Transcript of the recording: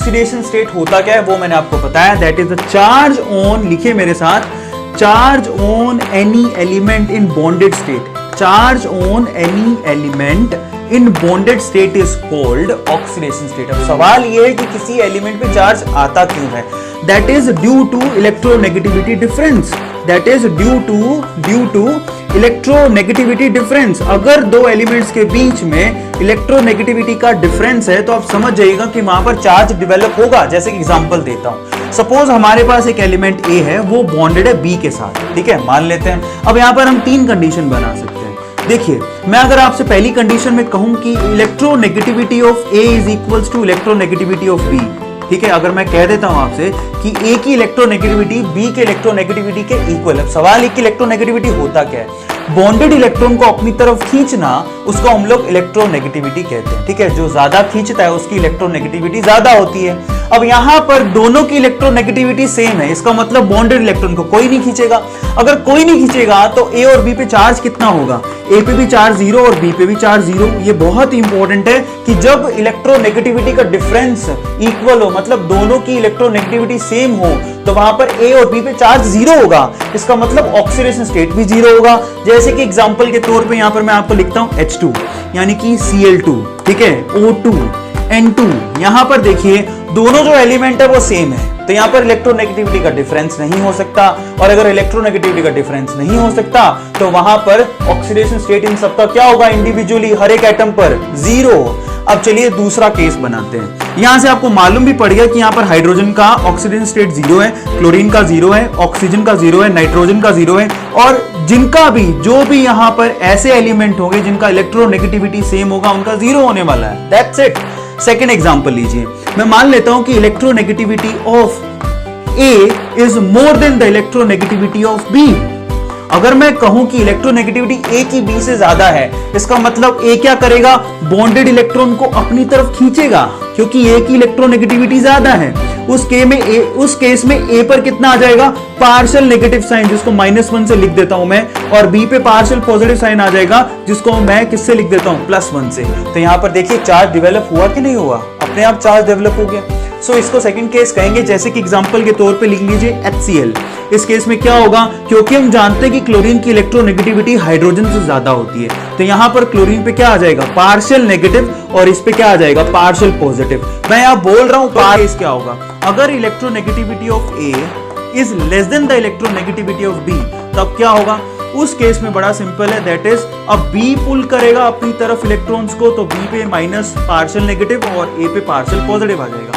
Oxidation state होता क्या है वो मैंने आपको बताया, that is the charge on, लिखिए मेरे साथ, charge on any element in bonded state, charge on any element in bonded state is called oxidation state. अब सवाल ये है कि किसी एलिमेंट पे चार्ज आता क्यों है, that is due to electronegativity difference, that is due to electronegativity difference. अगर दो एलिमेंट्स के बीच में इलेक्ट्रोनेगेटिविटी का डिफरेंस है तो आप समझ जाइएगा कि वहां पर चार्ज डेवलप होगा। जैसे कि एग्जांपल देता हूं, सपोज हमारे पास एक एलिमेंट ए है, वो बॉन्डेड है बी के साथ, ठीक है, मान लेते हैं। अब यहां पर हम तीन कंडीशन बना सकते हैं। देखिए, मैं अगर आपसे पहली कंडीशन में कहूं कि electronegativity of A is equals to electronegativity of B, ठीक है, अगर मैं कह देता हूं आपसे कि ए की इलेक्ट्रोनेगेटिविटी बी के इलेक्ट्रोनेगेटिविटी के इक्वल है। सवाल है कि इलेक्ट्रोनेगेटिविटी होता क्या है, बॉन्डेड इलेक्ट्रॉन को अपनी तरफ खींचना, उसको हम लोग इलेक्ट्रोनेगेटिविटी कहते हैं, ठीक है, जो ज्यादा खींचता है उसकी इलेक्ट्रोनेगेटिविटी ज्यादा होती है। अब यहां पर दोनों की इलेक्ट्रोनेगेटिविटी सेम है, इसका मतलब बॉन्डेड इलेक्ट्रॉन को कोई नहीं खींचेगा। अगर कोई नहीं खींचेगा तो ए और बी पे चार्ज कितना होगा, ए पे भी चार्ज 0 और बी पे भी चार्ज 0। ये बहुत इंपॉर्टेंट है कि जब इलेक्ट्रोनेगेटिविटी का डिफरेंस इक्वल हो, मतलब दोनों की इलेक्ट्रोनेगेटिविटी सेम हो, तो वहां पर ए और बी पे चार्ज 0 होगा, इसका मतलब ऑक्सीडेशन स्टेट भी 0 होगा। जैसे कि एग्जांपल के तौर पे यहां पर मैं आपको लिखता हूं H2 यानी कि Cl2, ठीक है, O2 N2। यहां पर देखिए दोनों जो एलिमेंट है वो सेम है, तो यहां पर इलेक्ट्रोनेगेटिविटी का डिफरेंस नहीं हो सकता, और अगर इलेक्ट्रोनेगेटिविटी का डिफरेंस नहीं हो सकता तो वहां पर ऑक्सीडेशन स्टेट इन सबका क्या होगा, इंडिविजुअली हर एक एटम पर 0। अब चलिए दूसरा केस बनाते हैं। यहां से आपको मालूम भी पड़ गया कि यहां पर हाइड्रोजन का ऑक्सीडेशन स्टेट 0 है, क्लोरीन का 0 है, ऑक्सीजन का 0 है, नाइट्रोजन का 0 है, और जिनका भी जो भी यहां पर ऐसे एलिमेंट होंगे जिनका इलेक्ट्रोनेगेटिविटी सेम होगा उनका 0 होने वाला है। That's it. सेकेंड एग्जाम्पल लीजिए, मैं मान लेता हूं कि electronegativity of A is more than the electronegativity of B. अगर मैं कहूं कि इलेक्ट्रोनेगेटिविटी ए की बी से ज्यादा है, इसका मतलब ए क्या करेगा, बॉन्डेड इलेक्ट्रॉन को अपनी तरफ खींचेगा, क्योंकि ए की इलेक्ट्रोनेगेटिविटी ज्यादा है। उस केस में ए पर कितना आ जाएगा, पार्शियल नेगेटिव साइन, जिसको -1 से लिख देता हूं मैं, और बी पे पार्शियल पॉजिटिव साइन आ जाएगा, जिसको मैं किससे लिख देता हूं, +1 से। तो यहां पर देखिए चार्ज डेवलप हुआ कि नहीं हुआ, अपने आप चार्ज डेवलप हो गया। सो इसको सेकंड केस कहेंगे। जैसे कि एग्जांपल के तौर पे लिख लीजिए HCl। इस केस में क्या होगा, क्योंकि हम जानते हैं कि क्लोरीन की इलेक्ट्रोनेगेटिविटी हाइड्रोजन से ज्यादा होती है, तो यहां पर क्लोरीन पे क्या आ जाएगा, पार्शियल नेगेटिव, और इस पे क्या आ जाएगा, पार्शियल पॉजिटिव। मैं यहां बोल रहा हूं केस क्या होगा, अगर electronegativity of A is less than the electronegativity of B, तब क्या होगा, उस केस में बड़ा सिंपल है, दैट इज अब बी पुल करेगा अपनी तरफ इलेक्ट्रॉन्स को, तो बी पे माइनस पार्शियल नेगेटिव और ए पे पार्शियल पॉजिटिव आ जाएगा।